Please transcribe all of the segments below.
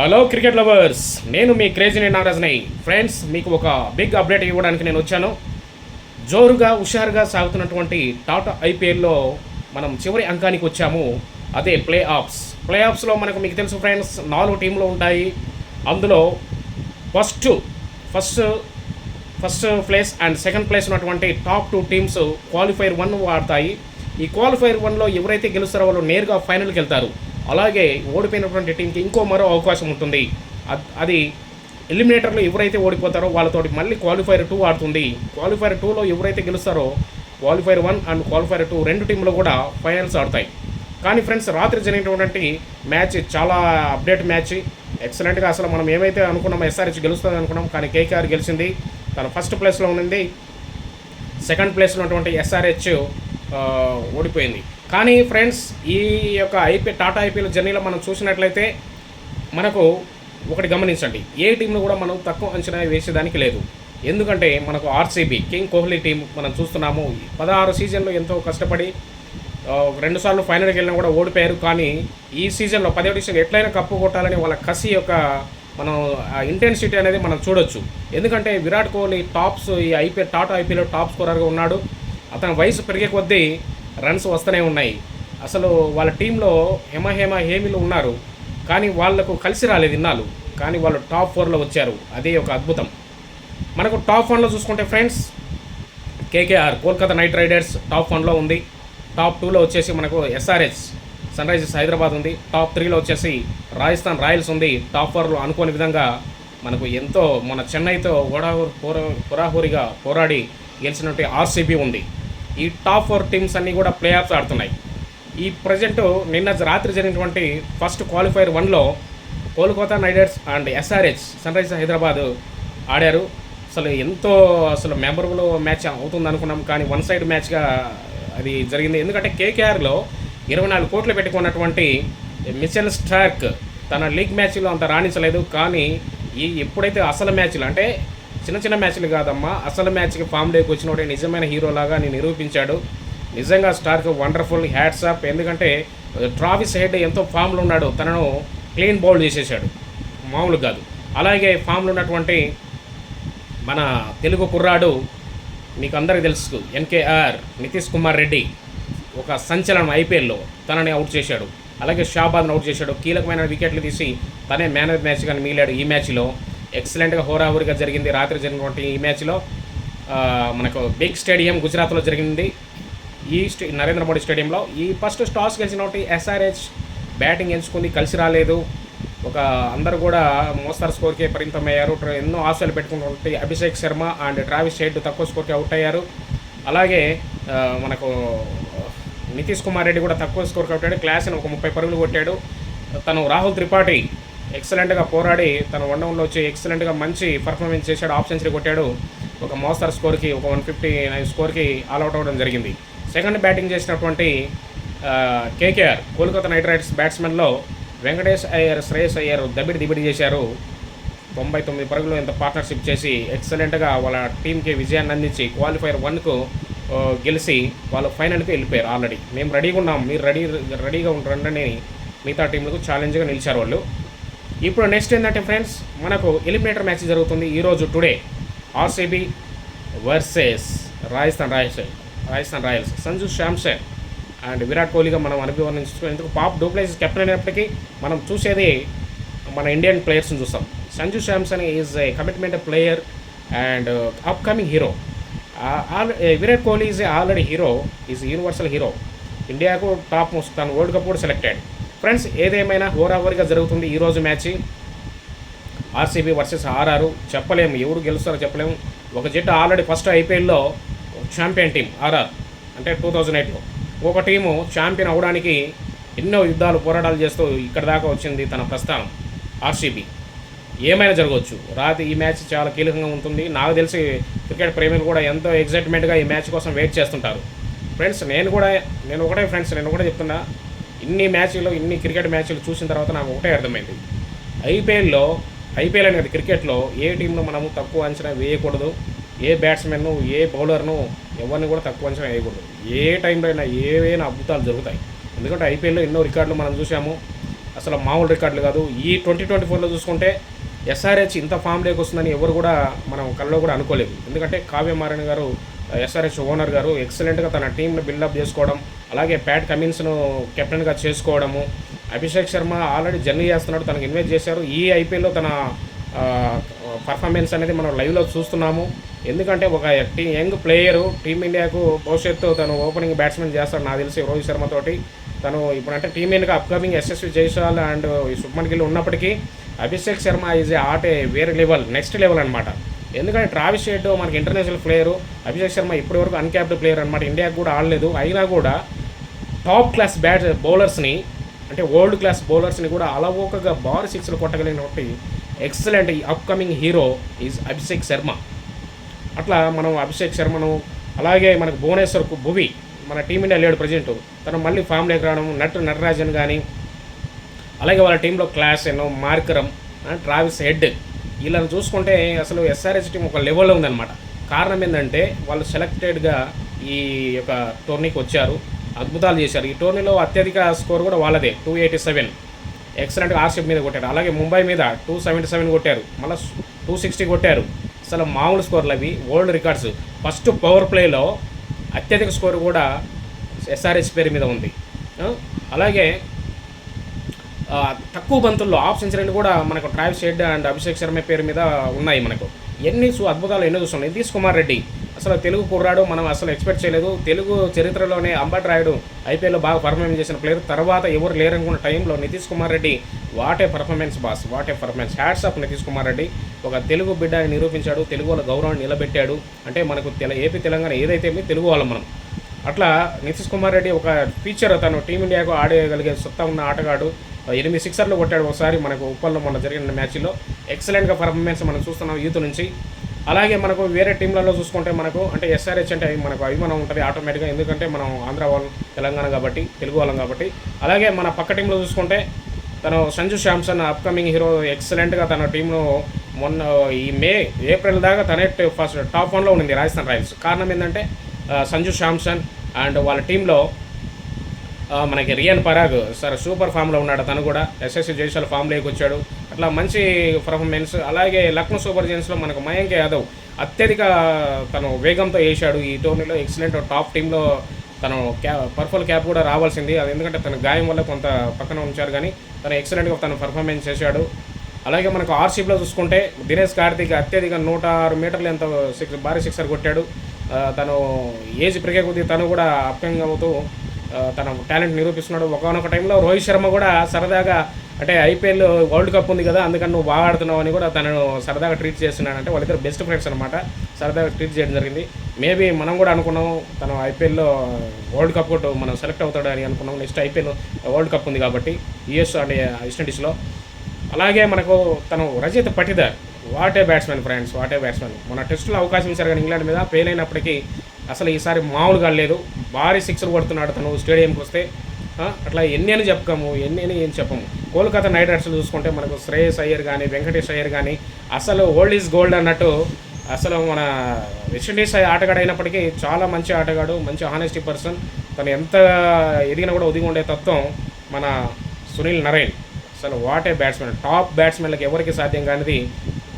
Hello cricket lovers, నేను మీ crazy నాగరాజుని. Friends, మీకు ఒక బిగ్ అప్డేట్ ఇవ్వడానికి నేను వచ్చాను. జోరుగా హుషారుగా సాగుతున్నటువంటి టాటా ఐపీఎల్లో మనం చివరి అంకానికి వచ్చాము. అదే ప్లే ఆఫ్స్లో మీకు తెలుసు ఫ్రెండ్స్, 4 టీంలు ఉంటాయి. అందులో first first place and second place ఉన్నటువంటి టాప్ 2 టీమ్స్ క్వాలిఫైర్ 1 ఆడతాయి. ఈ క్వాలిఫైర్ 1లో ఎవరైతే గెలుస్తారో వాళ్ళు నేరుగా ఫైనల్కి వెళ్తారు. అలాగే ఓడిపోయినటువంటి టీంకి మరో అవకాశం ఉంటుంది. అది ఎలిమినేటర్లో ఎవరైతే ఓడిపోతారో వాళ్ళతోటి మళ్ళీ క్వాలిఫైర్ 2 ఆడుతుంది. క్వాలిఫైర్ 2లో ఎవరైతే గెలుస్తారో క్వాలిఫైర్ 1 అండ్ క్వాలిఫైర్ 2 రెండు టీంలు కూడా ఫైనల్స్ ఆడతాయి. కానీ ఫ్రెండ్స్, రాత్రి జరిగినటువంటి మ్యాచ్ చాలా అప్డేట్ మ్యాచ్. ఎక్సలెంట్గా అసలు మనం ఏమైతే అనుకున్నామో ఎస్ఆర్హెచ్ గెలుస్తుంది అనుకున్నాం, కానీ కేకేఆర్ గెలిచింది. తన ఫస్ట్ ప్లేస్లో ఉంది. సెకండ్ ప్లేస్లో ఉన్నటువంటి ఎస్ఆర్హెచ్ ఓడిపోయింది. కానీ ఫ్రెండ్స్, ఈ యొక్క టాటా ఐపీఎల్ జర్నీలో మనం చూసినట్లయితే మనకు ఒకటి గమనించండి, ఏ టీంను కూడా మనం తక్కువ అంచనా వేసేదానికి లేదు. ఎందుకంటే మనకు ఆర్సీబీ కింగ్ కోహ్లీ టీం మనం చూస్తున్నాము. 16 సీజన్లో ఎంతో కష్టపడి 2 సార్లు ఫైనల్కి వెళ్ళినా కూడా ఓడిపోయారు. కానీ ఈ సీజన్లో 17 సీజన్ ఎట్లయినా కప్పు కొట్టాలని వాళ్ళ కసి యొక్క మనం ఇంటెన్సిటీ అనేది మనం చూడొచ్చు. ఎందుకంటే విరాట్ కోహ్లీ టాటా ఐపీఎల్లో టాప్ స్కోరర్గా ఉన్నాడు. అతని వయసు పెరిగే కొద్దీ రన్స్ వస్తూనే ఉన్నాయి. అసలు వాళ్ళ టీంలో హేమీలు ఉన్నారు, కానీ వాళ్లకు కలిసి రాలేదు ఇన్నాళ్ళు. కానీ వాళ్ళు టాప్ 4లో వచ్చారు. అదే ఒక అద్భుతం. మనకు టాప్ 1లో చూసుకుంటే friends, KKR Kolkata Knight Riders top 1లో ఉంది. టాప్ 2లో వచ్చేసి మనకు ఎస్ఆర్హెచ్ సన్ రైజర్స్ హైదరాబాద్ ఉంది. టాప్ 3లో వచ్చేసి రాజస్థాన్ రాయల్స్ ఉంది. టాప్ 4లో అనుకోని విధంగా మనకు ఎంతో మన చెన్నైతో హోరాహోరీగా పోరాడి గెలిచినట్టు ఆర్సీబీ ఉంది. ఈ టాప్ 4 టీమ్స్ అన్నీ కూడా ప్లే ఆఫ్స్ ఆడుతున్నాయి. ఈ ప్రజెంట్ నిన్న రాత్రి జరిగినటువంటి ఫస్ట్ క్వాలిఫైర్ 1లో Kolkata Knight Riders and SRH Sunrisers Hyderabad ఆడారు. అసలు మెమరబుల్ మ్యాచ్ అవుతుంది అనుకున్నాం, కానీ వన్ సైడ్ మ్యాచ్గా అది జరిగింది. ఎందుకంటే కేకేఆర్లో 24 కోట్లు పెట్టుకున్నటువంటి మిచెల్ స్టార్క్ తన లీగ్ మ్యాచ్లో అంత రాణించలేదు. కానీ ఎప్పుడైతే అసలు మ్యాచ్లు అంటే చిన్న మ్యాచ్లు కాదమ్మా, అసలు మ్యాచ్కి ఫామ్లోకి వచ్చినోడే నిజమైన హీరోలాగా నేను నిరూపించాడు. నిజంగా స్టార్క్ వండర్ఫుల్, హ్యాట్స్ ఆఫ్. ఎందుకంటే ట్రావిస్ హెడ్ ఎంతో ఫామ్లో ఉన్నాడు, తనను క్లీన్ బౌల్ చేసేసాడు, మామూలు కాదు. అలాగే ఫామ్లో ఉన్నటువంటి మన తెలుగు కుర్రాడు మీకు అందరికీ తెలుసు, ఎన్కేఆర్ నితీష్ కుమార్ రెడ్డి ఒక సంచలనం ఐపీఎల్లో తనని అవుట్ చేశాడు. అలాగే షాబాద్ను అవుట్ చేశాడు. కీలకమైన వికెట్లు తీసి తనే మ్యాన్ ఆఫ్ మ్యాచ్ కానీ మిగిలాడు. ఈ మ్యాచ్లో ఎక్సలెంట్గా హోరాహోరీగా జరిగింది. రాత్రి జరిగినటువంటి ఈ మ్యాచ్లో మనకు బిగ్ స్టేడియం గుజరాత్లో జరిగింది. నరేంద్ర మోడీ స్టేడియంలో ఈ ఫస్ట్ టాస్ గెలిచినటువంటి ఎస్ఆర్హెచ్ బ్యాటింగ్ ఎంచుకుంది, కలిసి రాలేదు. అందరూ కూడా మోస్తరు స్కోర్కే పరిమితమయ్యారు. ఎన్నో ఆశలు పెట్టుకున్నటువంటి Abhishek Sharma and Travis head తక్కువ స్కోర్కే అవుట్ అయ్యారు. అలాగే మనకు నితీష్ కుమార్ రెడ్డి కూడా తక్కువ స్కోర్కి అవుట్ అయ్యాడు. క్లాస్ని ఒక 30 పరుగులు కొట్టాడు. తను రాహుల్ త్రిపాఠి ఎక్సలెంట్గా పోరాడి తన వన్డౌన్లో వచ్చి ఎక్సలెంట్గా మంచి పర్ఫార్మెన్స్ చేశాడు. హాఫ్ సెంచరీ కొట్టాడు. ఒక మోస్తరు స్కోర్కి 159 స్కోర్కి ఆల్అవుట్ అవ్వడం జరిగింది. సెకండ్ బ్యాటింగ్ చేసినటువంటి కేకేఆర్ కోల్కతా నైట్ రైడర్స్ బ్యాట్స్మెన్లో వెంకటేష్ అయ్యర్, శ్రేయస్ అయ్యర్ దిబిడి చేశారు. 99 పరుగులు ఎంత పార్ట్నర్షిప్ చేసి ఎక్సలెంట్గా వాళ్ళ టీంకి విజయాన్ని అందించి క్వాలిఫైర్ 1కు గెలిచి వాళ్ళు ఫైనల్కి వెళ్ళిపోయారు. ఆల్రెడీ మేము రెడీగా ఉన్నాం, మీరు రెడీగా ఉంటారని మిగతా టీంలకు ఛాలెంజ్గా నిలిచారు వాళ్ళు. ఇప్పుడు నెక్స్ట్ ఏంటంటే ఫ్రెండ్స్, మనకు ఎలిమినేటర్ మ్యాచ్ జరుగుతుంది ఈరోజు today. RCB versus Rajasthan Royals. Sanju Samson and Virat కోహ్లీగా మనం అభివర్ణించుకుని, ఎందుకు పాప్ డూప్లెసిస్ కెప్టెన్ అయినప్పటికీ మనం చూసేది మన ఇండియన్ ప్లేయర్స్ని చూస్తాం. Sanju Samson is a commitment player and upcoming hero. Virat Kohli is already hero, is universal hero. ఇండియాకు టాప్ మోస్ట్, తను వరల్డ్ కప్ కూడా సెలెక్టెడ్. ఫ్రెండ్స్, ఏదేమైనా హోరాహోరీగా జరుగుతుంది ఈరోజు మ్యాచ్. RCB versus RR. చెప్పలేము ఎవరు గెలుస్తారో చెప్పలేము. ఒక జట్టు ఆల్రెడీ ఫస్ట్ ఐపీఎల్లో ఛాంపియన్ టీం ఆర్ఆర్, అంటే 2008లో ఒక టీము ఛాంపియన్ అవడానికి ఎన్నో పోరాటాలు చేస్తూ ఇక్కడ దాకా వచ్చింది తన ప్రస్థానం ఆర్సీబీ. ఏమైనా జరగవచ్చు. ఈ మ్యాచ్ చాలా కీలకంగా ఉంటుంది. నాకు తెలిసి క్రికెట్ ప్రేమికులు కూడా ఎంతో ఎగ్జైట్మెంట్గా ఈ మ్యాచ్ కోసం వెయిట్ చేస్తుంటారు. ఫ్రెండ్స్, నేను ఒకటే చెప్తున్నా, ఇన్ని క్రికెట్ మ్యాచ్లు చూసిన తర్వాత నాకు ఒకటే అర్థమైంది. ఐపీఎల్ అనేది క్రికెట్లో ఏ టీంను మనము తక్కువ అంచనా వేయకూడదు. ఏ బ్యాట్స్మెన్ను, ఏ బౌలర్ను ఎవరిని కూడా తక్కువ అంచనా వేయకూడదు. ఏ టైంలో అయినా ఏవైనా అద్భుతాలు జరుగుతాయి. ఎందుకంటే ఐపీఎల్లో ఎన్నో రికార్డులు మనం చూసాము. అసలు మామూలు రికార్డులు కాదు. ఈ 2024లో చూసుకుంటే ఎస్ఆర్హెచ్ ఇంత ఫామ్లోకి వస్తుందని ఎవరు కూడా మనం కల్లో కూడా అనుకోలేదు. ఎందుకంటే కావ్య మారన్ గారు ఎస్ఆర్హెచ్ ఓనర్ గారు ఎక్సలెంట్గా తన టీంను బిల్డప్ చేసుకోవడం, అలాగే ప్యాట్ కమిన్స్ను కెప్టెన్గా చేసుకోవడము. అభిషేక్ శర్మ ఆల్రెడీ జర్నీ చేస్తున్నాడు, తనకు ఇన్వైట్ చేశారు. ఈ ఐపీఎల్లో తన పర్ఫార్మెన్స్ అనేది మనం లైవ్లో చూస్తున్నాము. ఎందుకంటే ఒక యంగ్ ప్లేయరు టీమిండియాకు భవిష్యత్తు తను ఓపెనింగ్ బ్యాట్స్మెన్ చేస్తాడు నాకు తెలిసి రోహిత్ శర్మతోటి. తను ఇప్పుడంటే టీమిండియాగా అప్కమింగ్ ఎస్ఎస్వి జైస్వాల్ అండ్ శుభ్మన్ గిల్ ఉన్నప్పటికీ అభిషేక్ శర్మ ఈజ్ ఆటే వేరే లెవెల్, నెక్స్ట్ లెవెల్ అనమాట. ఎందుకంటే ట్రావిస్ హెడ్ మనకి ఇంటర్నేషనల్ ప్లేయరు, అభిషేక్ శర్మ ఇప్పటివరకు అన్క్యాప్డ్ ప్లేయర్ అనమాట. ఇండియాకు కూడా ఆడలేదు, అయినా కూడా టాప్ క్లాస్ బౌలర్స్ని అంటే వరల్డ్ క్లాస్ బౌలర్స్ని కూడా అలవోకగా భారీ సిక్స్లు కొట్టగలిగినటువంటి ఎక్సలెంట్ ఈ upcoming hero is Abhishek Sharma. అట్లా మనం అభిషేక్ శర్మను, అలాగే మనకు భువనేశ్వర్ భువి మన టీమిండియా లేడు ప్రజెంట్, తను మళ్ళీ ఫామ్లోకి రావడం, నటరాజన్ కానీ, అలాగే వాళ్ళ టీంలో క్లాస్ ఎన్నో మార్కరం, ట్రావిస్ హెడ్, వీళ్ళని చూసుకుంటే అసలు ఎస్ఆర్హెచ్ టీం ఒక లెవెల్లో ఉందన్నమాట. కారణం ఏంటంటే వాళ్ళు సెలెక్టెడ్గా ఈ యొక్క టోర్నీకి వచ్చారు, అద్భుతాలు చేశారు. ఈ టోర్నీలో అత్యధిక స్కోర్ కూడా వాళ్ళదే, 287 ఎక్సలెంట్గా ఆర్సీబీ మీద కొట్టారు. అలాగే ముంబై మీద 277 కొట్టారు, మళ్ళీ 260 కొట్టారు. అసలు మామూలు స్కోర్లు అవి, వరల్డ్ రికార్డ్స్. ఫస్ట్ పవర్ ప్లేలో అత్యధిక స్కోర్ కూడా ఎస్ఆర్హెచ్ పేరు మీద ఉంది. అలాగే తక్కువ బంతుల్లో హాఫ్ సెంచరీలు కూడా మనకు Travis head and Abhishek Sharma పేరు మీద ఉన్నాయి. మనకు అద్భుతాలు ఎన్నో చూస్తున్నాం. నితీష్ కుమార్ రెడ్డి అసలు తెలుగు కుర్రాడు, మనం అసలు ఎక్స్పెక్ట్ చేయలేదు. తెలుగు చరిత్రలోనే అంబట్ రాయుడు ఐపీఎల్లో బాగా పర్ఫార్మెన్స్ చేసిన ప్లేయర్, తర్వాత ఎవరు లేరనుకున్న టైంలో Nitish Kumar Reddy what a performance boss, what a performance. Hats off Nitish Kumar Reddy. ఒక తెలుగు బిడ్డ అని నిరూపించాడు, తెలుగు వాళ్ళ గౌరవాన్ని నిలబెట్టాడు. అంటే మనకు ఏపీ తెలంగాణ ఏదైతే తెలుగు వాళ్ళం మనం. అట్లా నితీష్ కుమార్ రెడ్డి ఒక ఫీచర్, తను టీమిండియాకు ఆడగలిగే సత్తా ఉన్న ఆటగాడు. 8 సిక్సర్లు కొట్టాడు ఒకసారి మనకు ఉప్పల్లో మొన్న జరిగిన మ్యాచ్లో. ఎక్సలెంట్గా పర్ఫార్మెన్స్ మనం చూస్తున్నాం యూత్ నుంచి. అలాగే మనకు వేరే టీంలలో చూసుకుంటే మనకు అంటే ఎస్ఆర్హెచ్ అంటే మనకు అభిమానం ఉంటుంది ఆటోమేటిక్గా, ఎందుకంటే మనం ఆంధ్ర వాళ్ళం, తెలంగాణ కాబట్టి, తెలుగు వాళ్ళం కాబట్టి. అలాగే మన పక్క టీంలో చూసుకుంటే తను సంజు శాంసన్ అప్కమింగ్ హీరో, ఎక్సలెంట్గా తన టీంను మొన్న ఈ ఏప్రిల్ దాకా తనే ఫస్ట్ టాప్ 1లో ఉండింది రాజస్థాన్ రాయల్స్. కారణం ఏంటంటే సంజు శాంసన్ అండ్ వాళ్ళ టీంలో మనకి రియాన్ పరాగ్ సార్ సూపర్ ఫామ్లో ఉన్నాడు, తను కూడా ఎస్ఎస్సి జైస్వాల్ ఫామ్లోకి వచ్చాడు. అట్లా మంచి పర్ఫార్మెన్స్. అలాగే లక్నో సూపర్ జైంట్స్లో మనకు మయాంక్ యాదవ్ అత్యధిక తను వేగంతో వేశాడు ఈ టోర్నీలో. ఎక్సలెంట్ టాప్ టీంలో తను పర్పుల్ క్యాప్ కూడా రావాల్సింది, అది ఎందుకంటే తన గాయం వల్ల కొంత పక్కన ఉంచారు, కానీ తను ఎక్సలెంట్గా తను పర్ఫార్మెన్స్ చేశాడు. అలాగే మనకు ఆర్సీబీలో చూసుకుంటే దినేష్ కార్తిక్ అత్యధిక 106 మీటర్లు ఎంత భారీ సిక్సర్ కొట్టాడు. తను ఏజ్ పెరిగే కొద్దీ తను కూడా అప్కమింగ్ అవుతూ తన టాలెంట్ నిరూపిస్తున్నాడు. ఒకనొక టైంలో రోహిత్ శర్మ కూడా సరదాగా అంటే ఐపీఎల్ వరల్డ్ కప్ ఉంది కదా, అందుకని నువ్వు బాగా ఆడుతున్నావు అని కూడా తనను సరదాగా ట్రీట్ చేస్తున్నాడు. అంటే వాళ్ళిద్దరు బెస్ట్ ఫ్రెండ్స్ అనమాట, సరదాగా ట్రీట్ చేయడం జరిగింది. మేబీ మనం కూడా అనుకున్నాం తను ఐపీఎల్లో వరల్డ్ కప్ కూడా మనం సెలెక్ట్ అవుతాడు అని అనుకున్నాం. నెక్స్ట్ ఐపీఎల్ వరల్డ్ కప్ ఉంది కాబట్టి యుఎస్ అండ్ వెస్టిండీస్లో. అలాగే మనకు తను Rajith Patidar, what a batsmen friends, what a batsmen. మన టెస్టులో అవకాశం ఇచ్చారు కానీ ఇంగ్లాండ్ మీద ఫెయిల్ అయినప్పటికీ అసలు ఈసారి మామూలుగా లేదు, భారీ సిక్స్లు కొడుతున్నాడు తను స్టేడియంకి వస్తే. అట్లా ఎన్ని అని ఏం చెప్పము. కోల్కతా నైట్ రైడర్స్ చూసుకుంటే మనకు శ్రేయస్ అయ్యర్ కానీ, వెంకటేష్ అయ్యర్ కానీ అసలు ఓల్డ్ ఈజ్ గోల్డ్ అన్నట్టు. అసలు మన వెస్టిండీస్ ఆటగాడు అయినప్పటికీ చాలా మంచి ఆటగాడు, మంచి హానెస్టీ పర్సన్. తను ఎంత ఎదిగినా కూడా ఒదిగి ఉండే తత్వం మన సునీల్ నరైన్. అసలు వాటే బ్యాట్స్మెన్, టాప్ బ్యాట్స్మెన్లకు ఎవరికి సాధ్యం కానిది.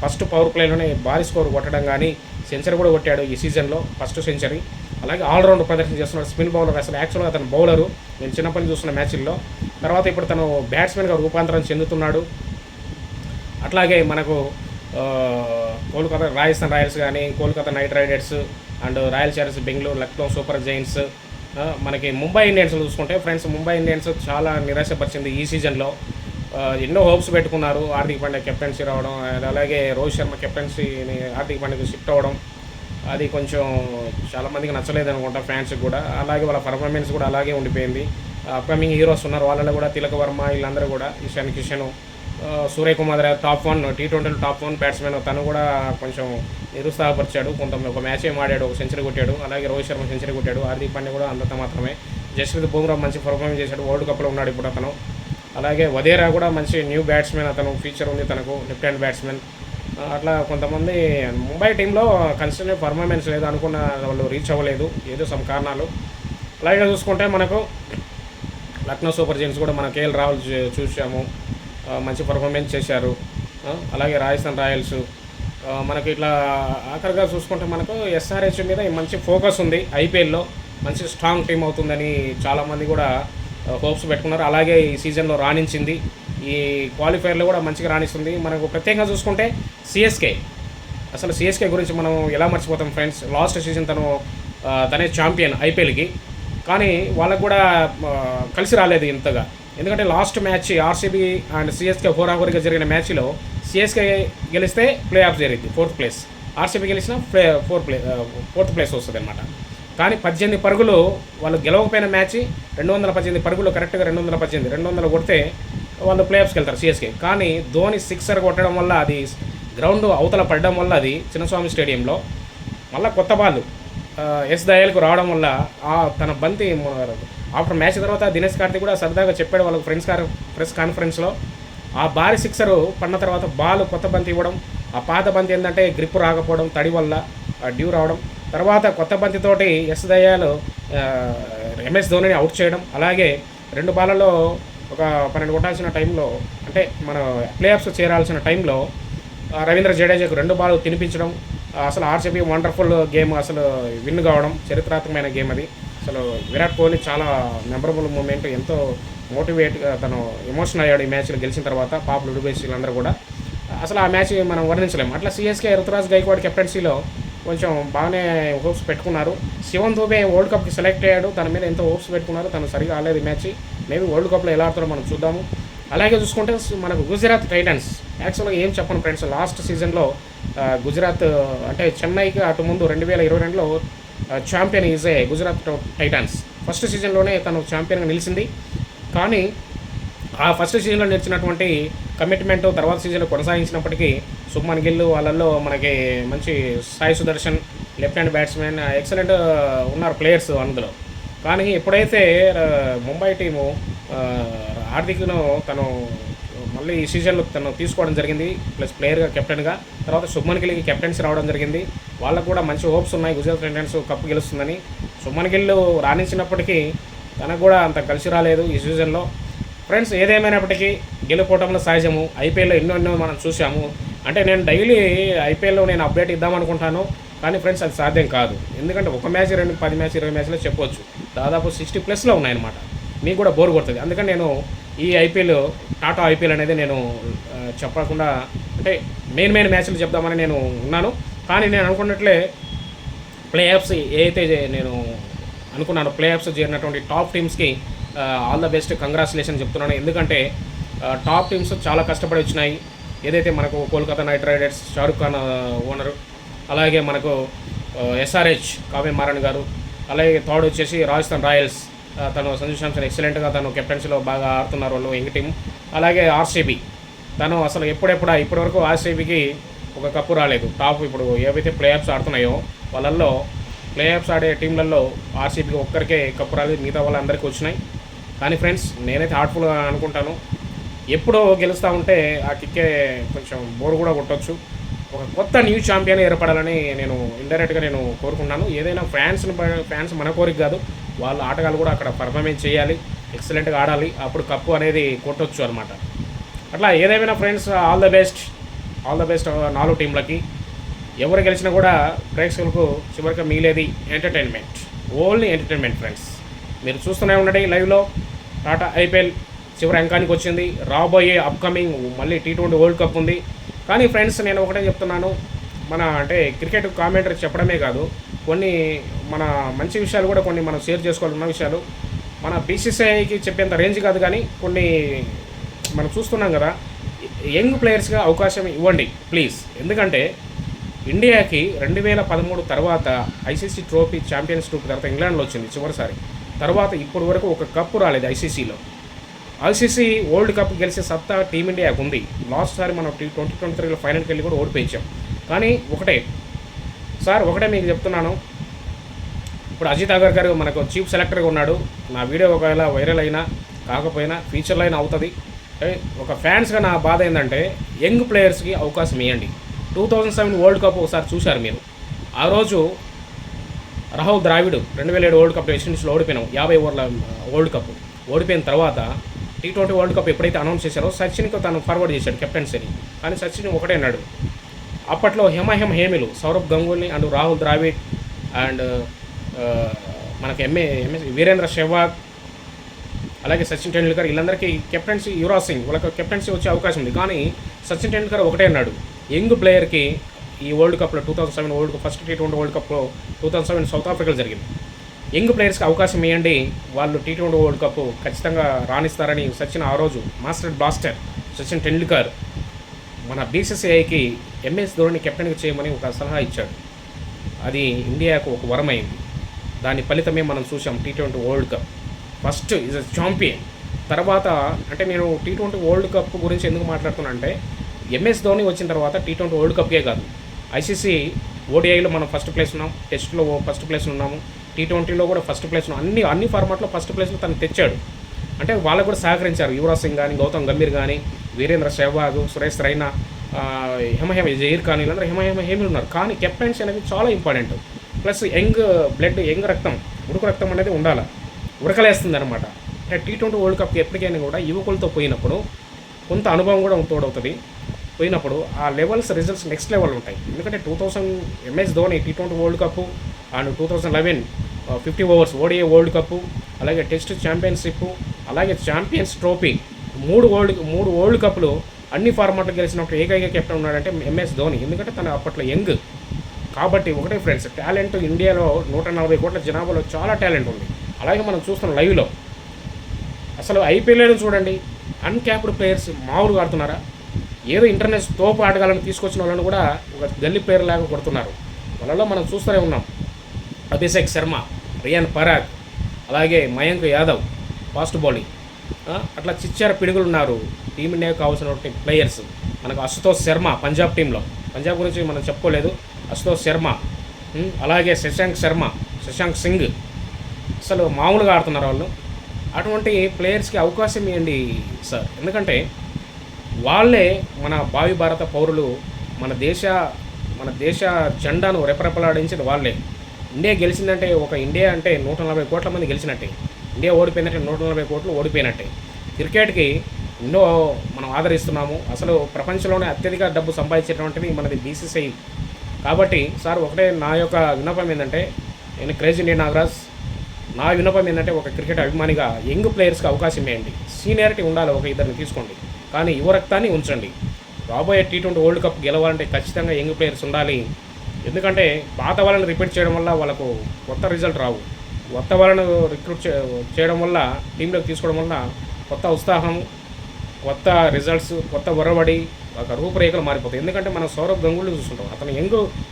ఫస్ట్ పవర్ ప్లేలోనే భారీ స్కోర్ కొట్టడం కానీ, సెంచరీ కూడా కొట్టాడు ఈ సీజన్లో, ఫస్ట్ సెంచరీ. అలాగే ఆల్రౌండ్ ప్రదర్శన చేస్తున్నాడు, స్పిన్ బౌలర్. అసలు యాక్చువల్గా అతను బౌలరు, నేను చిన్నప్పటి నుంచి చూస్తున్న మ్యాచ్ల్లో. తర్వాత ఇప్పుడు తను బ్యాట్స్మెన్గా రూపాంతరం చెందుతున్నాడు. అట్లాగే మనకు కోల్కతా రాజస్థాన్ రాయల్స్ కానీ, Kolkata Knight Riders and royal Challengers Bengaluru, Lucknow super Giants, మనకి ముంబై ఇండియన్స్ చూసుకుంటే ఫ్రెండ్స్, ముంబై ఇండియన్స్ చాలా నిరాశపరిచింది ఈ సీజన్లో. ఎన్నో హోప్స్ పెట్టుకున్నారు, హార్దిక్ పాండ్యా కెప్టెన్సీ రావడం, అలాగే రోహిత్ శర్మ కెప్టెన్సీని హార్దిక్ పాండ్యాకి షిఫ్ట్ అవ్వడం, అది కొంచెం చాలామందికి నచ్చలేదు అనుకుంటా ఫ్యాన్స్కి కూడా. అలాగే వాళ్ళ పర్ఫార్మెన్స్ కూడా అలాగే ఉండిపోయింది. అప్కమింగ్ హీరోస్ ఉన్నారు, వాళ్ళలో కూడా తిలక్ వర్మ, వీళ్ళందరూ కూడా, Ishan Kishan, Suryakumar top 1 T20 top 1 batsmen, తను కూడా కొంచెం నిరుత్సాహపరిచాడు. ఒక మ్యాచ్ ఏం ఆడాడు, ఒక సెంచరీ కొట్టాడు. అలాగే రోహిత్ శర్మ సెంచరీ కొట్టాడు, హార్దిక్ పాండ్యా కూడా అంతంత మాత్రమే. జస్ప్రీత్ బుమ్రా మంచి పర్ఫార్మెన్స్ చేశాడు, వరల్డ్ కప్లో ఉన్నాడు ఇప్పుడు అతను. అలాగే వదేరా కూడా మంచి న్యూ బ్యాట్స్మెన్, అతను ఫీచర్ ఉంది తనకు, లెఫ్ట్ హ్యాండ్ బ్యాట్స్మెన్. అట్లా కొంతమంది ముంబై టీంలో కన్సిస్టెంట్ పర్ఫార్మెన్స్ లేదు, అనుకున్న వాళ్ళు రీచ్ అవ్వలేదు, ఏదో సమ్ కారణాలు. అలాగే చూసుకుంటే మనకు లక్నో సూపర్ జైంట్స్ కూడా మన కేఎల్ రాహుల్ చూసాము, మంచి పర్ఫార్మెన్స్ చేశారు. అలాగే రాజస్థాన్ రాయల్స్ మనకి ఇట్లా ఆఖరిగా చూసుకుంటే మనకు ఎస్ఆర్హెచ్ మీద మంచి ఫోకస్ ఉంది. ఐపీఎల్లో మంచి స్ట్రాంగ్ టీం అవుతుందని చాలామంది కూడా హోప్స్ పెట్టుకున్నారు. అలాగే ఈ సీజన్లో రాణించింది, ఈ క్వాలిఫైర్లో కూడా మంచిగా రాణిస్తుంది. మనకు ప్రత్యేకంగా చూసుకుంటే సిఎస్కే, అసలు సిఎస్కే గురించి మనం ఎలా మర్చిపోతాం ఫ్రెండ్స్. లాస్ట్ సీజన్ తనే ఛాంపియన్ ఐపీఎల్కి, కానీ వాళ్ళకు కూడా కలిసి రాలేదు ఇంతగా. ఎందుకంటే last match RCB and CSK హోరాహోరీగా జరిగిన మ్యాచ్లో సిఎస్కే గెలిస్తే ప్లే ఆఫ్ జరిగింది 4th ప్లేస్, ఆర్సీబీ గెలిచిన 4th ప్లేస్ వస్తుంది అనమాట. కానీ 18 పరుగులు వాళ్ళు గెలవకపోయిన మ్యాచ్ 218 పరుగులు, కరెక్ట్గా 200 కొడితే వాళ్ళు ప్లే ఆఫ్స్కి వెళ్తారు సిఎస్కే. కానీ ధోని 6 కొట్టడం వల్ల, అది గ్రౌండ్ అవతల పడడం వల్ల, అది చిన్నస్వామి స్టేడియంలో మళ్ళీ కొత్త బాల్ ఎస్ దయాల్కు రావడం వల్ల తన బంతి ఆఫ్టర్ మ్యాచ్ తర్వాత దినేష్ కార్తిక్ కూడా సరదాగా చెప్పాడు వాళ్ళకు ప్రెస్ కాన్ఫరెన్స్లో, ఆ భారీ 6 పడిన తర్వాత బాల్ కొత్త బంతి ఇవ్వడం, ఆ పాత బంతి ఏంటంటే గ్రిప్ రాకపోవడం, తడి వల్ల డ్యూ రావడం, తర్వాత కొత్త బంతితోటి ఎస్ దయాల్ ఎంఎస్ ధోనిని అవుట్ చేయడం, అలాగే 2 బాళ్ళలో ఒక 12 కొట్టాల్సిన టైంలో, అంటే మన ప్లే ఆఫ్స్ చేరాల్సిన టైంలో రవీంద్ర జడేజాకు 2 బాల్ తినిపించడం, అసలు ఆర్సీబీ వండర్ఫుల్ గేమ్, అసలు విన్ కావడం, చరిత్రాత్మకమైన గేమ్ అది. అసలు విరాట్ కోహ్లీ చాలా మెమరబుల్ మూమెంట్, ఎంతో మోటివేట్గా తను ఎమోషనల్ అయ్యాడు ఈ మ్యాచ్లో గెలిచిన తర్వాత. పాపులు డుబేసి వీళ్ళందరూ కూడా అసలు ఆ మ్యాచ్ మనం వర్ణించలేము. అట్లా సిఎస్కే రుతురాజ్ గైక్వాడ్ కెప్టెన్సీలో కొంచెం బాగానే హోప్స్ పెట్టుకున్నారు. శివన్ దూబే వరల్డ్ కప్కి సెలెక్ట్ అయ్యాడు, తన మీద ఎంతో హోప్స్ పెట్టుకున్నారు. తను సరిగా ఆడలేదు ఈ మ్యాచ్, మేబీ వరల్డ్ కప్లో ఎలా ఆడుతారో మనం చూద్దాము. అలాగే చూసుకుంటే మనకు గుజరాత్ టైటన్స్, యాక్చువల్గా ఏం చెప్పను ఫ్రెండ్స్, లాస్ట్ సీజన్లో గుజరాత్ అంటే చెన్నైకి అటు ముందు 2022లో ఛాంపియన్ ఈజే గుజరాత్ టైటన్స్. ఫస్ట్ సీజన్లోనే తను ఛాంపియన్గా నిలిచింది. కానీ ఆ ఫస్ట్ సీజన్లో నిలిచినటువంటి కమిట్మెంట్ తర్వాత సీజన్లో కొనసాగించినప్పటికీ శుభ్మన్ గిల్ వాళ్ళల్లో మనకి మంచి Sai Sudarshan left hand batsmen excellent ఉన్నారు ప్లేయర్స్ అందులో. కానీ ఎప్పుడైతే ముంబై టీము హార్దిక్ను తను మళ్ళీ ఈ సీజన్లో తను తీసుకోవడం జరిగింది, ప్లస్ ప్లేయర్గా కెప్టెన్గా, తర్వాత శుభ్మన్ గిల్కి కెప్టెన్సీ రావడం జరిగింది. వాళ్ళకు కూడా మంచి హోప్స్ ఉన్నాయి గుజరాత్ టైటన్స్ కప్పు గెలుస్తుందని. శుభ్మన్ గిల్ రాణించినప్పటికీ తనకు కూడా అంత కలిసి రాలేదు ఈ సీజన్లో. ఫ్రెండ్స్ ఏదేమైనప్పటికీ గెలుపోవటంలో సహజము. ఐపీఎల్లో ఎన్నో మనం చూసాము. అంటే నేను డైలీ ఐపీఎల్లో నేను అప్డేట్ ఇద్దామనుకుంటాను, కానీ ఫ్రెండ్స్ అది సాధ్యం కాదు. ఎందుకంటే ఒక మ్యాచ్ 10 మ్యాచ్ 20 మ్యాచ్లో చెప్పవచ్చు, దాదాపు 60+ ఉన్నాయన్నమాట. మీకు కూడా బోర్ కొడుతుంది. అందుకని నేను ఈ ఐపీఎల్ టాటా ఐపీఎల్ అనేది నేను చెప్పకుండా, అంటే మెయిన్ మ్యాచ్లు చెప్దామని నేను ఉన్నాను. కానీ నేను అనుకున్నట్లే ప్లే ఆఫ్స్ ఏదైతే నేను అనుకున్నాను, ప్లే ఆఫ్స్ చేరినటువంటి టాప్ టీమ్స్కి ఆల్ ద బెస్ట్, కంగ్రాచులేషన్ చెప్తున్నాను. ఎందుకంటే టాప్ టీమ్స్ చాలా కష్టపడి వచ్చినాయి. ఏదైతే మనకు Kolkata Knight Riders Shahrukh Khan owner, అలాగే మనకు ఎస్ఆర్హెచ్ కావ్య మారన్ గారు, అలాగే థర్డ్ వచ్చేసి రాజస్థాన్ రాయల్స్, తను సంజు శాంసన్ ఎక్సలెంట్గా తను కెప్టెన్సీలో బాగా ఆడుతున్నారు వాళ్ళు యంగ్ టీం. అలాగే ఆర్సీబీ, తను అసలు ఇప్పటివరకు ఆర్సీబీకి ఒక కప్పు రాలేదు. టాప్ ఇప్పుడు ఏవైతే ప్లే ఆఫ్స్ ఆడుతున్నాయో వాళ్ళల్లో ప్లే ఆఫ్స్ ఆడే టీంలలో ఆర్సీబీకి ఒక్కరికే కప్పు రాలేదు, మిగతా వాళ్ళందరికీ వచ్చినాయి. కానీ ఫ్రెండ్స్ నేనైతే హార్ట్ఫుల్గా అనుకుంటాను, ఎప్పుడో గెలుస్తూ ఉంటే ఆ కిక్కే కొంచెం బోర్ కూడా కొట్టవచ్చు. ఒక కొత్త న్యూ ఛాంపియన్ ఏర్పడాలని నేను ఇండైరెక్ట్గా నేను కోరుకుంటున్నాను. ఏదైనా ఫ్యాన్స్ మన కోరిక కాదు, వాళ్ళ ఆటగాళ్ళు కూడా అక్కడ పర్ఫార్మెన్స్ చేయాలి, ఎక్సలెంట్గా ఆడాలి, అప్పుడు కప్పు అనేది కొట్టవచ్చు అనమాట. అట్లా ఏదేమైనా ఫ్రెండ్స్ ఆల్ ద బెస్ట్ 4 టీంలకి. ఎవరు గెలిచినా కూడా ప్రేక్షకులకు చివరికి మిగిలేది ఎంటర్టైన్మెంట్, ఓన్లీ ఎంటర్టైన్మెంట్ ఫ్రెండ్స్. మీరు చూస్తూనే ఉండండి లైవ్లో. టాటా ఐపీఎల్ చివరి అంకానికి వచ్చింది. రాబోయే అప్కమింగ్ మళ్ళీ T20 వరల్డ్ కప్ ఉంది. కానీ ఫ్రెండ్స్ నేను ఒకటే చెప్తున్నాను, అంటే క్రికెట్ కామెంటరీ చెప్పడమే కాదు, కొన్ని మన మంచి విషయాలు కూడా కొన్ని మనం షేర్ చేసుకోవాలన్న విషయాలు మన బీసీసీఐకి చెప్పేంత రేంజ్ కాదు, కానీ కొన్ని మనం చూస్తున్నాం కదా, యంగ్ ప్లేయర్స్గా అవకాశం ఇవ్వండి ప్లీజ్. ఎందుకంటే ఇండియాకి 2013 తర్వాత ఐసీసీ ట్రోఫీ ఛాంపియన్స్ ట్రోఫీ తర్వాత ఇంగ్లాండ్లో వచ్చింది చివరిసారి. తర్వాత ఇప్పటి వరకు ఒక కప్పు రాలేదు ఐసీసీలో. ఐసీసీ వరల్డ్ కప్ గెలిచే సత్తా టీమిండియాకు ఉంది. లాస్ట్ సారి మనం 2023లో ఫైనల్కి వెళ్ళి కూడా ఓడిపోయించాం. కానీ ఒకటే మీకు చెప్తున్నాను, ఇప్పుడు అజిత్ అగర్ గారు మనకు చీఫ్ సెలెక్టర్గా ఉన్నాడు. నా వీడియో ఒకవేళ వైరల్ అయినా కాకపోయినా ఫ్యూచర్లో అయినా అవుతుంది. ఒక ఫ్యాన్స్గా నా బాధ ఏంటంటే యంగ్ ప్లేయర్స్కి అవకాశం ఇవ్వండి. 2007 వరల్డ్ కప్ ఒకసారి చూశారు మీరు. ఆ రోజు రాహుల్ ద్రావిడ్ 2007 వరల్డ్ కప్ వెస్టిండీస్లో ఓడిపోయినాం, 50 ఓవర్ల వరల్డ్ కప్. ఓడిపోయిన తర్వాత T20 వరల్డ్ కప్ ఎప్పుడైతే అనౌన్స్ చేశారో సచిన్కి తను ఫార్వర్డ్ చేశాడు కెప్టెన్సీని. కానీ సచిన్ ఒకటే అన్నాడు, అప్పట్లో హేమిలు సౌరవ్ గంగూలీ అండ్ రాహుల్ ద్రావిడ్ అండ్ మనకి వీరేంద్ర సెహ్వాగ్, అలాగే సచిన్ టెండూల్కర్, వీళ్ళందరికీ కెప్టెన్సీ, యువరాజ్ సింగ్ వాళ్ళకి కెప్టెన్సీ వచ్చే అవకాశం ఉంది. కానీ సచిన్ టెండూల్కర్ ఒకటే అన్నాడు, యంగ్ ప్లేయర్కి ఈ వరల్డ్ కప్లో 2007 world cup first T20 world కప్లో 2007 సౌత్ ఆఫ్రికాలో జరిగింది. యంగ్ ప్లేయర్స్కి అవకాశం ఇవ్వండి, వాళ్ళు T20 వరల్డ్ కప్ ఖచ్చితంగా రాణిస్తారని సచిన్ ఆ రోజు మాస్టర్ బ్లాస్టర్ సచిన్ టెండూల్కర్ మన BCCIకి MS ధోని కెప్టెన్గా చేయమని ఒక సలహా ఇచ్చాడు. అది ఇండియాకు ఒక వరమైంది. దాని ఫలితమే మనం చూసాం T20 world cup. First is a champion. తర్వాత అంటే నేను T20 వరల్డ్ కప్ గురించి ఎందుకు మాట్లాడుతున్నా అంటే MS ధోని వచ్చిన తర్వాత T20 వరల్డ్ కప్కే కాదు, ICC ODIలో మనం ఫస్ట్ ప్లేస్ ఉన్నాం, టెస్ట్లో ఫస్ట్ ప్లేస్ ఉన్నాము, T20లో కూడా ఫస్ట్ ప్లేస్ ఉన్నాం, అన్ని ఫార్మాట్లో ఫస్ట్ ప్లేస్లో తను తెచ్చాడు. అంటే వాళ్ళకు కూడా సహకరించారు. యువరాజ్ సింగ్ కానీ, గౌతమ్ గంభీర్ కానీ, వీరేంద్ర సెహ్వాగ్, సురేష్ రైనా, జహీర్ ఖాన్, వీళ్ళందరూ హేమిలు ఉన్నారు. కానీ కెప్టెన్సీ అనేది చాలా important. Plus young blood, young రక్తం, ఉడుకు రక్తం అనేది ఉండాలి, ఉడకలేస్తుంది అనమాట. అంటే T20 వరల్డ్ కప్కి ఎప్పటికైనా కూడా యువకులతో పోయినప్పుడు కొంత అనుభవం కూడా తోడవుతుంది. పోయినప్పుడు ఆ లెవెల్స్ రిజల్ట్స్ నెక్స్ట్ లెవెల్ ఉంటాయి. ఎందుకంటే 2000 MS Dhoni T20 world cup and 2011 50 overs ODI world cup, అలాగే టెస్ట్ ఛాంపియన్షిప్, అలాగే ఛాంపియన్స్ ట్రోఫీ, మూడు వరల్డ్ కప్లు అన్ని ఫార్మాట్లు గెలిచినప్పుడు ఏకైక కెప్టెన్ ఉన్నాడంటే MS ధోని. ఎందుకంటే తను అప్పట్లో యంగ్. కాబట్టి ఒకటే ఫ్రెండ్స్, టాలెంట్ ఇండియాలో 140 కోట్ల జనాభాలో చాలా టాలెంట్ ఉంది. అలాగే మనం చూస్తున్నాం లైవ్లో, అసలు IPL చూడండి, అన్క్యాప్డ్ ప్లేయర్స్ మామూలుగా ఆడుతున్నారా? ఏదో ఇంటర్నేషనల్ తోపు ఆటగాళ్ళని తీసుకొచ్చిన వాళ్ళని కూడా ఒక గల్లీ ప్లేయర్ లాగా కొడుతున్నారు. వాళ్ళలో మనం చూస్తూనే ఉన్నాం, అభిషేక్ శర్మ, రియాన్ పరాగ్, అలాగే మయాంక్ యాదవ్ ఫాస్ట్ బౌలింగ్, అట్లా చిచ్చార పిడుగులు ఉన్నారు టీమిండియాకు కావాల్సినటువంటి ప్లేయర్స్. మనకు అశుతోష్ శర్మ పంజాబ్ టీంలో, పంజాబ్ గురించి మనం చెప్పుకోలేదు, అశుతోష్ శర్మ, అలాగే శశాంక్ సింగ్, అసలు మామూలుగా ఆడుతున్నారు వాళ్ళు. అటువంటి ప్లేయర్స్కి అవకాశం ఇవ్వండి సార్. ఎందుకంటే వాళ్ళే మన భావి భారత పౌరులు, మన దేశ జెండాను రెపరెపలాడించేది వాళ్ళే. ఇండియా గెలిచిందంటే ఇండియా అంటే 140 కోట్ల మంది గెలిచినట్టే, ఇండియా ఓడిపోయిందంటే 140 కోట్లు ఓడిపోయినట్టే. క్రికెట్కి ఎన్నో మనం ఆదరిస్తున్నాము. అసలు ప్రపంచంలోనే అత్యధిక డబ్బు సంపాదించేటువంటిది మనది BCCI. కాబట్టి సార్ ఒకటే నా యొక్క విన్నపం ఏంటంటే, నేను క్రేజీ ఇండియా నాగరాజ్, నా విన్నపం ఏంటంటే ఒక క్రికెట్ అభిమానిగా యంగ్ ప్లేయర్స్కి అవకాశం ఇవ్వండి. సీనియారిటీ ఉండాలి, ఒక ఇద్దరిని తీసుకోండి, కానీ యువ రక్తాన్ని ఉంచండి. రాబోయే T20 వరల్డ్ కప్ గెలవాలంటే ఖచ్చితంగా యంగ్ ప్లేయర్స్ ఉండాలి. ఎందుకంటే పాత వాళ్ళని రిపీట్ చేయడం వల్ల వాళ్ళకు కొత్త రిజల్ట్ రావు. కొత్త వాళ్ళను రిక్రూట్ చేయడం వల్ల, టీంలోకి తీసుకోవడం వల్ల కొత్త ఉత్సాహం, కొత్త రిజల్ట్స్, కొత్త ఒరవడి, ఒక రూపురేఖలు మారిపోతాయి. ఎందుకంటే మనం సౌరవ్ గంగూలీ చూస్తుంటాం, అతను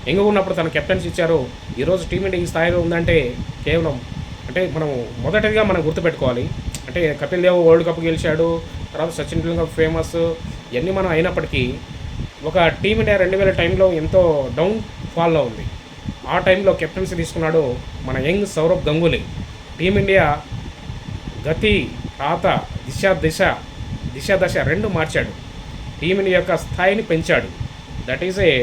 యంగ్ ఉన్నప్పుడు తన కెప్టెన్సీ ఇచ్చారు. ఈరోజు టీమిండియా ఈ స్థాయిలో ఉందంటే కేవలం అంటే మనం మొదటిగా మనం గుర్తుపెట్టుకోవాలి. అంటే కపిల్ దేవ్ వరల్డ్ కప్ గెలిచాడు, తర్వాత సచిన్ టెండూల్కర్ ఫేమస్, ఇవన్నీ మనం అయినప్పటికీ ఒక టీమిండియా 2000 టైంలో ఎంతో డౌన్ ఫాల్లో ఉంది. ఆ టైంలో కెప్టెన్సీ తీసుకున్నాడు మన యంగ్ సౌరవ్ గంగూలీ. టీమిండియా గతి, తాత, దిశ దశ రెండు మార్చాడు. టీమిండియా యొక్క స్థాయిని పెంచాడు. That is a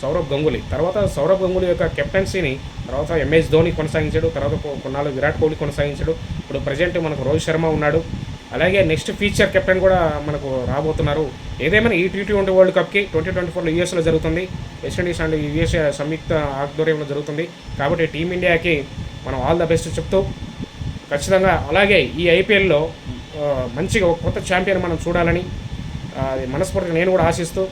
Sourav Ganguly. తర్వాత సౌరవ్ గంగూలీ యొక్క కెప్టెన్సీని తర్వాత MS ధోని కొనసాగించాడు, తర్వాత కొన్నాళ్ళు విరాట్ కోహ్లీ కొనసాగించాడు. ఇప్పుడు ప్రజెంట్ మనకు రోహిత్ శర్మ ఉన్నాడు. అలాగే నెక్స్ట్ ఫ్యూచర్ కెప్టెన్ కూడా మనకు రాబోతున్నారు. ఏదేమైనా ఈ T20 వరల్డ్ కప్కి 2024లో USలో జరుగుతుంది. వెస్టిండీస్ అండ్ USA సంయుక్త ఆధ్వర్యంలో జరుగుతుంది. కాబట్టి టీమిండియాకి మనం ఆల్ ద బెస్ట్ చెప్తూ ఖచ్చితంగా, అలాగే ఈ IPLలో మంచిగా ఒక కొత్త ఛాంపియన్ మనం చూడాలని మనస్ఫూర్తిగా నేను కూడా ఆశిస్తూ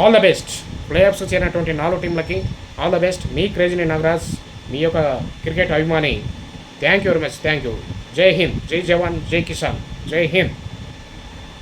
all the best. Playoffs చేరినటువంటి 4 టీంలకి ఆల్ ద బెస్ట్. మీ క్రేజీ నాగరాజ్, మీ యొక్క క్రికెట్ అభిమాని. Thank you very much. Thank you. జై హింద్, జై జవాన్, జై కిసాన్, జై హింద్.